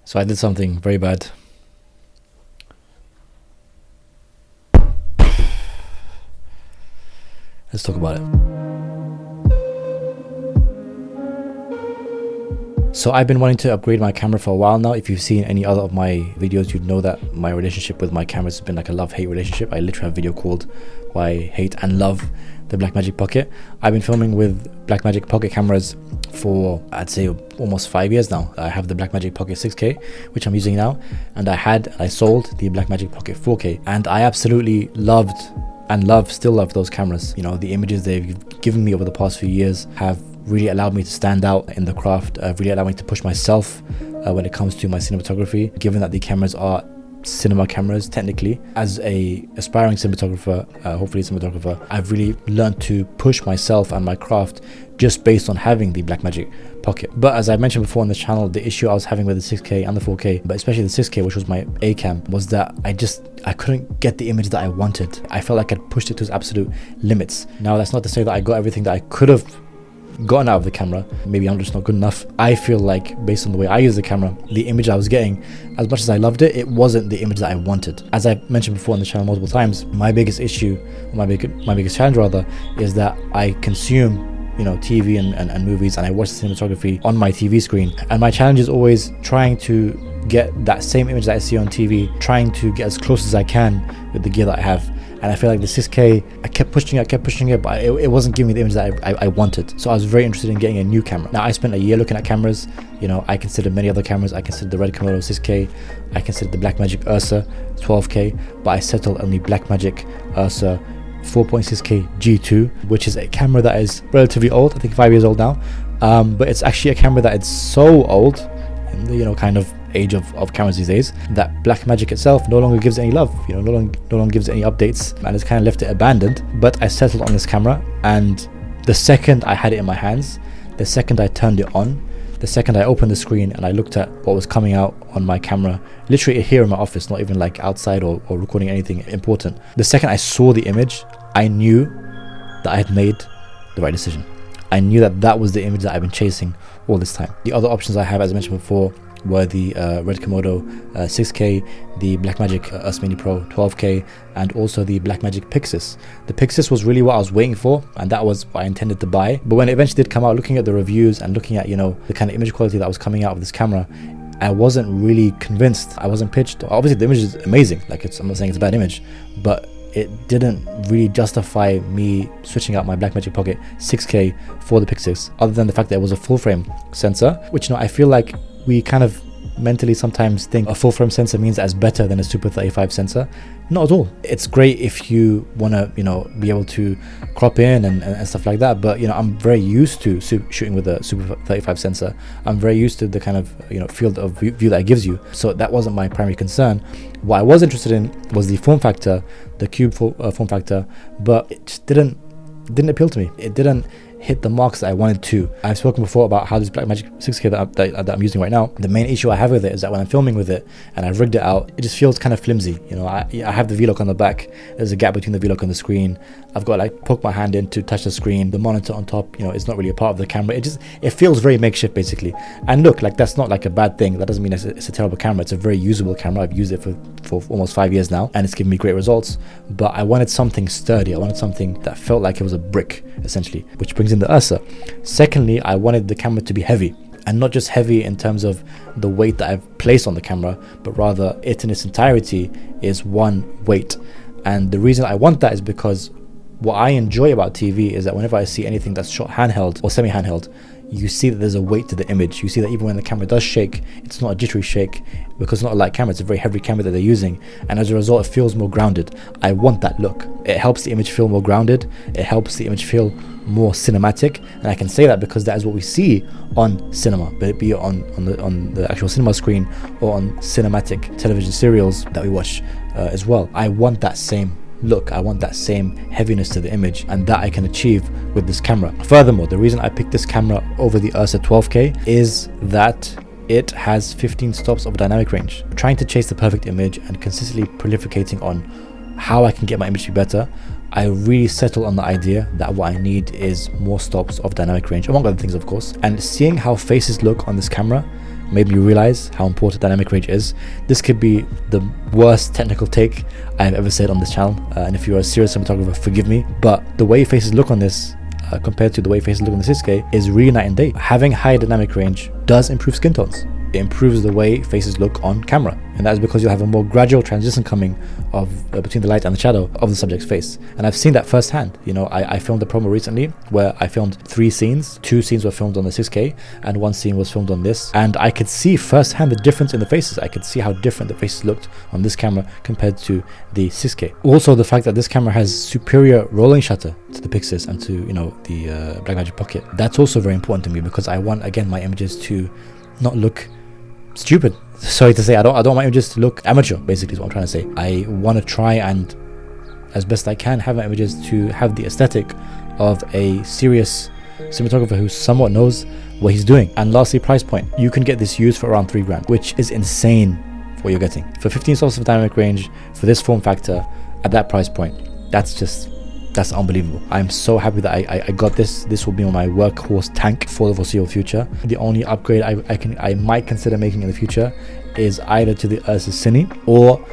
So I did something very bad. Let's talk about it. So I've been wanting to upgrade my camera for a while now. If you've seen any other of my videos, you'd know that my relationship with my cameras has been like a love-hate relationship. I literally have a video called Why I Hate and Love the Blackmagic Pocket. I've been filming with Blackmagic Pocket cameras for, I'd say, almost 5 years now. I have the Blackmagic Pocket 6K, which I'm using now, and I sold the Blackmagic Pocket 4K, and I absolutely loved and still love those cameras. You know, the images they've given me over the past few years have really allowed me to stand out in the craft, really allowed me to push myself when it comes to my cinematography, given that the cameras are cinema cameras technically. As a aspiring cinematographer, hopefully cinematographer, I've really learned to push myself and my craft just based on having the Blackmagic Pocket. But as I mentioned before on the channel, the issue I was having with the 6K and the 4K, but especially the 6K, which was my A cam, was that I couldn't get the image that I wanted. I felt like I'd pushed it to its absolute limits. Now that's not to say that I got everything that I could have gotten out of the camera. Maybe I'm just not good enough. I feel like based on the way I use the camera, the image I was getting, as much as I loved it, it wasn't the image that I wanted. As I mentioned before on the channel multiple times, my biggest issue, my biggest challenge rather, is that I consume, you know, TV and movies, and I watch the cinematography on my TV screen, and my challenge is always trying to get that same image that I see on TV, trying to get as close as I can with the gear that I have. And I feel like the 6K, I kept pushing it, but it wasn't giving me the image that I wanted. So I was very interested in getting a new camera. Now I spent a year looking at cameras. You know, I considered many other cameras. I considered the Red Komodo 6K, I considered the Blackmagic Ursa 12K, but I settled on the Blackmagic Ursa 4.6K G2, which is a camera that is relatively old, I think 5 years old now. But it's actually a camera that is so old, in the, you know, kind of age of cameras these days, that Blackmagic itself no longer gives any love, you know, no longer gives any updates, and it's kind of left it abandoned. But I settled on this camera, and the second I had it in my hands, the second I turned it on, the second I opened the screen and I looked at what was coming out on my camera, literally here in my office, not even like outside or recording anything important, the second I saw the image, I knew that I had made the right decision. I knew that that was the image that I've been chasing all this time. The other options I have, as I mentioned before, were the Red Komodo 6K, the Blackmagic Ursa Mini Pro 12K, and also the Blackmagic Pixis. The Pixis was really what I was waiting for, and that was what I intended to buy. But when it eventually did come out, looking at the reviews and looking at, you know, the kind of image quality that was coming out of this camera, I wasn't really convinced. I wasn't pitched. Obviously the image is amazing, like I'm not saying it's a bad image, but it didn't really justify me switching out my Blackmagic Pocket 6K for the Pixis, other than the fact that it was a full frame sensor, which, you know, I feel like we kind of mentally sometimes think a full frame sensor means that it's better than a Super 35 sensor. Not at all. It's great if you want to, you know, be able to crop in and stuff like that, but, you know, I'm very used to shooting with a Super 35 sensor. I'm very used to the kind of, you know, field of view that it gives you, so that wasn't my primary concern. What I was interested in was the form factor, the cube form factor, but it just didn't appeal to me. It didn't hit the marks that I wanted to. I've spoken before about how this Blackmagic 6K that I'm using right now, the main issue I have with it is that when I'm filming with it and I've rigged it out, it just feels kind of flimsy. You know, I have the V-lock on the back, there's a gap between the V-lock and the screen, I've got to like poke my hand in to touch the screen, the monitor on top, you know, it's not really a part of the camera. It feels very makeshift basically. And look, like, that's not like a bad thing. That doesn't mean it's a terrible camera. It's a very usable camera. I've used it for almost 5 years now, and it's given me great results. But I wanted something sturdy. I wanted something that felt like it was a brick, essentially, which brings in the Ursa. Secondly, I wanted the camera to be heavy, and not just heavy in terms of the weight that I've placed on the camera, but rather it in its entirety is one weight. And the reason I want that is because what I enjoy about TV is that whenever I see anything that's shot handheld or semi-handheld, you see that there's a weight to the image. You see that even when the camera does shake, it's not a jittery shake, because it's not a light camera, it's a very heavy camera that they're using, and as a result it feels more grounded. I want that look. It helps the image feel more grounded, it helps the image feel more cinematic, and I can say that because that is what we see on cinema, but it be on the actual cinema screen or on cinematic television serials that we watch as well. I want that same look, I want that same heaviness to the image, and that I can achieve with this camera. Furthermore, the reason I picked this camera over the Ursa 12K is that it has 15 stops of dynamic range. Trying to chase the perfect image and consistently prolificating on how I can get my image to be better, I really settled on the idea that what I need is more stops of dynamic range, among other things of course. And seeing how faces look on this camera made me realize how important dynamic range is. This could be the worst technical take I've ever said on this channel, and if you're a serious cinematographer, forgive me, but the way faces look on this compared to the way faces look on the 6K is really night and day. Having high dynamic range does improve skin tones. It improves the way faces look on camera, and that is because you'll have a more gradual transition coming of between the light and the shadow of the subject's face. And I've seen that firsthand. You know, I filmed a promo recently where I filmed 3 scenes. 2 scenes were filmed on the 6K and 1 scene was filmed on this, and I could see firsthand the difference in the faces. I could see how different the faces looked on this camera compared to the 6K. Also, the fact that this camera has superior rolling shutter to the Pixis and to, you know, the Blackmagic Pocket, that's also very important to me, because I want, again, my images to not look stupid. Sorry to say, I don't want my images to look amateur, basically is what I'm trying to say. I want to try and, as best I can, have my images to have the aesthetic of a serious cinematographer who somewhat knows what he's doing. And lastly, price point. You can get this used for around $3,000, which is insane for what you're getting. For 15 sources of dynamic range, for this form factor, at that price point, that's unbelievable. I'm so happy that I got this. This will be my workhorse tank for the foreseeable future. The only upgrade I might consider making in the future is either to the Ursa Cine or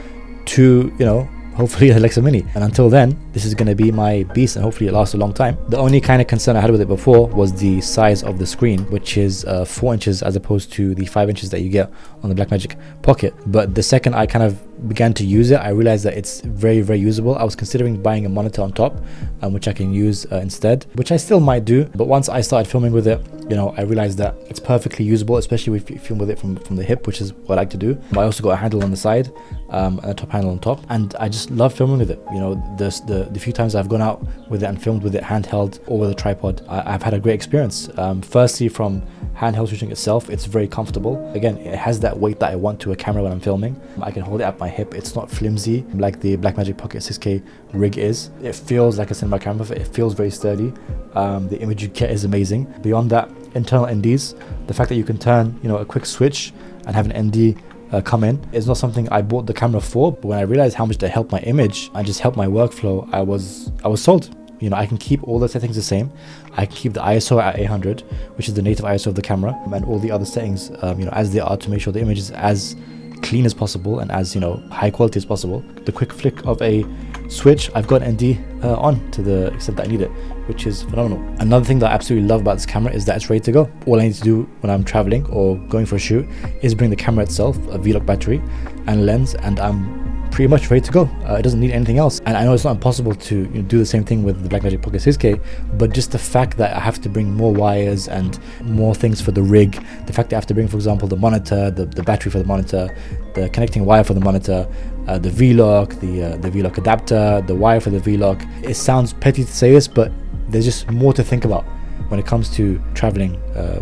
to, you know, hopefully a Alexa Mini. And until then, this is going to be my beast, and hopefully it lasts a long time. The only kind of concern I had with it before was the size of the screen, which is 4 inches as opposed to the 5 inches that you get on the Blackmagic Pocket. But the second I kind of began to use it, I realized that it's very, very usable. I was considering buying a monitor on top, which I can use instead, which I still might do. But once I started filming with it, you know, I realized that it's perfectly usable, especially if you film with it from the hip, which is what I like to do. But I also got a handle on the side and a top handle on top, and I just love filming with it. You know, the few times I've gone out with it and filmed with it handheld or with a tripod, I've had a great experience. Firstly, from handheld shooting itself, it's very comfortable. Again, it has that weight that I want to a camera when I'm filming. I can hold it at my hip. It's not flimsy like the Blackmagic Pocket 6K rig is. It feels like a cinema camera. It feels very sturdy. The image you get is amazing. Beyond that, internal NDs, the fact that you can turn, you know, a quick switch and have an ND come in is not something I bought the camera for, but when I realized how much they help my image and just help my workflow, I was sold. You know, I can keep all the settings the same. I can keep the ISO at 800, which is the native ISO of the camera, and all the other settings, you know, as they are, to make sure the image is as clean as possible and as, you know, high quality as possible. The quick flick of a switch, I've got ND on to the extent that I need it, which is phenomenal. Another thing that I absolutely love about this camera is that it's ready to go. All I need to do when I'm traveling or going for a shoot is bring the camera itself, a V-Lock battery and a lens, and I'm pretty much ready to go. It doesn't need anything else. And I know it's not impossible to, you know, do the same thing with the Blackmagic Pocket 6K, but just the fact that I have to bring more wires and more things for the rig, the fact that I have to bring, for example, the monitor, the battery for the monitor, the connecting wire for the monitor, the V-Lock, the V-Lock adapter, the wire for the V-Lock. It sounds petty to say this, but there's just more to think about when it comes to traveling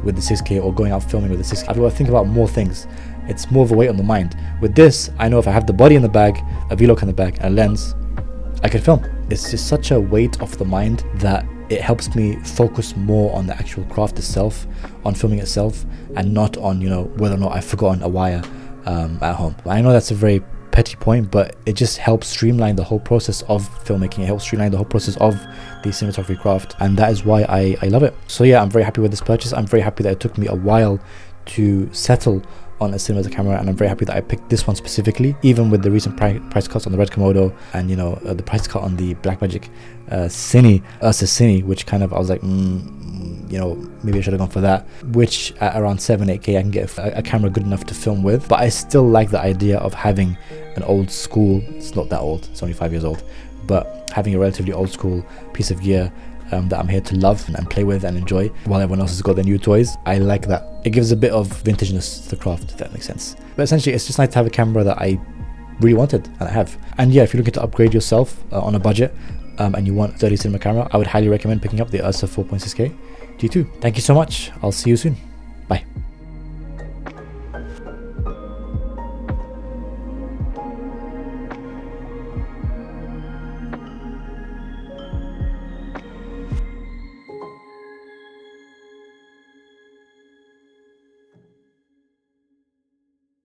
with the 6K or going out filming with the 6K. I've got to think about more things. It's more of a weight on the mind. With this, I know if I have the body in the bag, a V-Lock in the bag, and a lens, I can film. It's just such a weight off the mind that it helps me focus more on the actual craft itself, on filming itself, and not on, you know, whether or not I've forgotten a wire at home. I know that's a very petty point, but it just helps streamline the whole process of filmmaking. It helps streamline the whole process of the cinematography craft, and that is why I love it. So yeah, I'm very happy with this purchase. I'm very happy that it took me a while to settle on a cinema camera, and I'm very happy that I picked this one specifically, even with the recent price cuts on the Red Komodo and, you know, the price cut on the Blackmagic Cine, Ursa Cine, which kind of I was like, you know, maybe I should have gone for that, which at around 7-8K I can get a camera good enough to film with. But I still like the idea of having an old school, it's not that old, it's only 5 years old, but having a relatively old school piece of gear that I'm here to love and play with and enjoy while everyone else has got their new toys. I like that. It gives a bit of vintageness to the craft, if that makes sense. But essentially, it's just nice to have a camera that I really wanted, and I have. And yeah, if you're looking to upgrade yourself on a budget and you want a sturdy cinema camera, I would highly recommend picking up the Ursa 4.6K G2. Thank you so much. I'll see you soon. Bye.